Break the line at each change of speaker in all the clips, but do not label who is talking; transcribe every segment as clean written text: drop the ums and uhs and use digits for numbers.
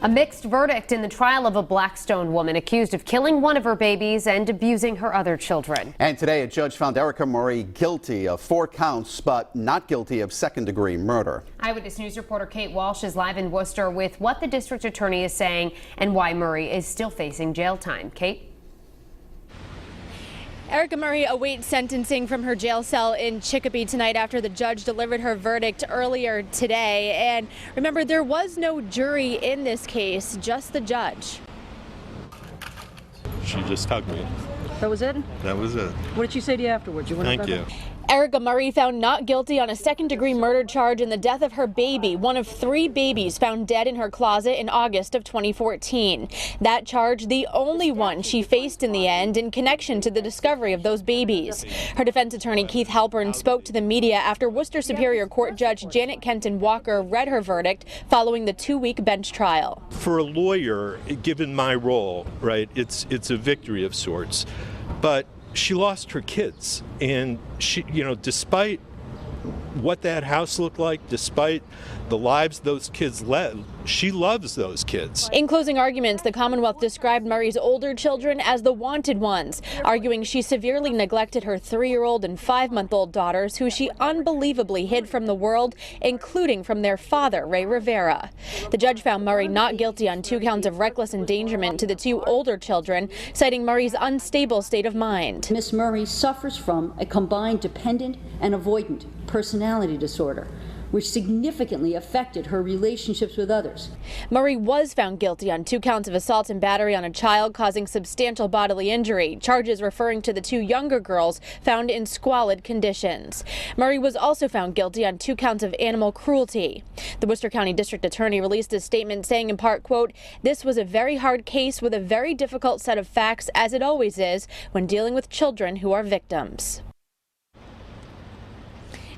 A mixed verdict in the trial of a Blackstone woman accused of killing one of her babies and abusing her other children.
And today, a judge found Erika Murray guilty of 4 counts, but not guilty of second-degree murder.
Eyewitness News reporter Kate Walsh is live in Worcester with what the district attorney is saying and why Murray is still facing jail time. Kate?
Erika Murray awaits sentencing from her jail cell in Chicopee tonight after the judge delivered her verdict earlier today. And remember, there was no jury in this case, just the judge.
She just hugged me.
That was it?
That was it.
What did she say to you afterwards?
Thank you.
Erika Murray found not guilty on a second-degree murder charge in the death of her baby, one of 3 babies found dead in her closet in August of 2014. That charge, the only one she faced in the end in connection to the discovery of those babies. Her defense attorney, Keith Halpern, spoke to the media after Worcester Superior Court Judge Janet Kenton Walker read her verdict following the 2-week bench trial.
For a lawyer, given my role, right, it's a victory of sorts. But she lost her kids, and she, despite what that house looked like, despite the lives those kids led, she loves those kids.
In closing arguments, the Commonwealth described Murray's older children as the wanted ones, arguing she severely neglected her 3-year-old and 5-month-old daughters, who she unbelievably hid from the world, including from their father, Ray Rivera. The judge found Murray not guilty on 2 counts of reckless endangerment to the 2 older children, citing Murray's unstable state of mind.
Miss Murray suffers from a combined dependent and avoidant personality disorder, which significantly affected her relationships with others.
Murray was found guilty on 2 counts of assault and battery on a child causing substantial bodily injury, charges referring to the 2 younger girls found in squalid conditions. Murray was also found guilty on 2 counts of animal cruelty. The Worcester County District Attorney released a statement saying in part, quote, "This was a very hard case with a very difficult set of facts, as it always is when dealing with children who are victims."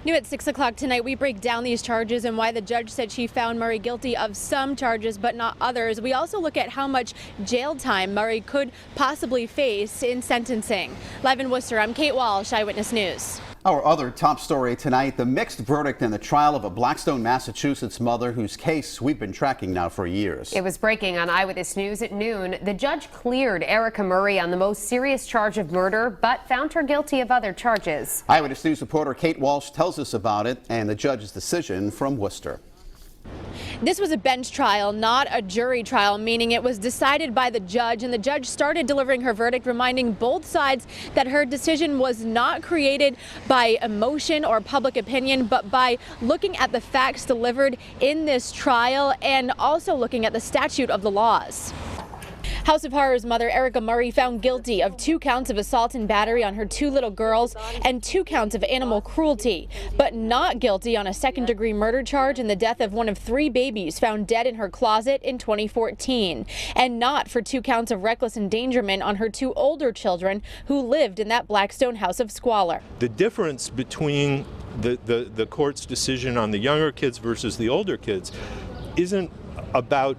New at 6 o'clock tonight, we break down these charges and why the judge said she found Murray guilty of some charges but not others. We also look at how much jail time Murray could possibly face in sentencing. Live in Worcester, I'm Kate Walsh, Eyewitness News.
Our other top story tonight, the mixed verdict in the trial of a Blackstone, Massachusetts mother whose case we've been tracking now for years.
It was breaking on Eyewitness News at noon. The judge cleared Erika Murray on the most serious charge of murder, but found her guilty of other charges.
Eyewitness News reporter Kate Walsh tells us about it and the judge's decision from Worcester.
This was a bench trial, not a jury trial, meaning it was decided by the judge, and the judge started delivering her verdict, reminding both sides that her decision was not created by emotion or public opinion, but by looking at the facts delivered in this trial and also looking at the statute of the laws. House of Horrors mother Erika Murray found guilty of 2 counts of assault and battery on her 2 little girls and 2 counts of animal cruelty, but not guilty on a second-degree murder charge in the death of one of 3 babies found dead in her closet in 2014, and not for 2 counts of reckless endangerment on her 2 older children who lived in that Blackstone house of squalor.
The difference between the court's decision on the younger kids versus the older kids isn't about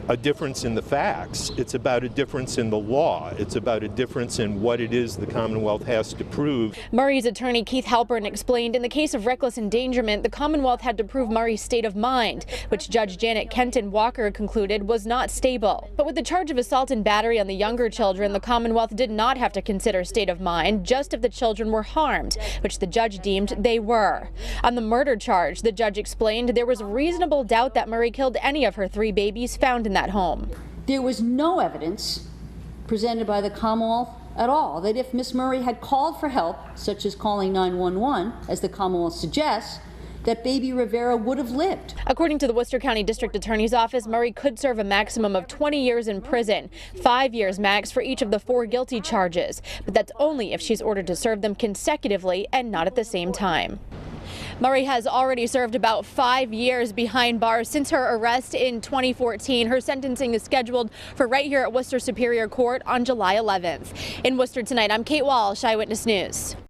a difference in the facts. It's about a difference in the law. It's about a difference in what it is the Commonwealth has to prove.
Murray's attorney Keith Halpern explained in the case of reckless endangerment, the Commonwealth had to prove Murray's state of mind, which Judge Janet Kenton Walker concluded was not stable. But with the charge of assault and battery on the younger children, the Commonwealth did not have to consider state of mind, just if the children were harmed, which the judge deemed they were. On the murder charge, the judge explained there was reasonable doubt that Murray killed any of her 3 babies found in that home.
There was no evidence presented by the Commonwealth at all that if Miss Murray had called for help, such as calling 911, as the Commonwealth suggests, that baby Rivera would have lived.
According to the Worcester County District Attorney's Office, Murray could serve a maximum of 20 years in prison, 5 years max for each of the 4 guilty charges, but that's only if she's ordered to serve them consecutively and not at the same time. Murray has already served about 5 years behind bars since her arrest in 2014. Her sentencing is scheduled for right here at Worcester Superior Court on July 11th. In Worcester tonight, I'm Kate Walsh, Eyewitness News.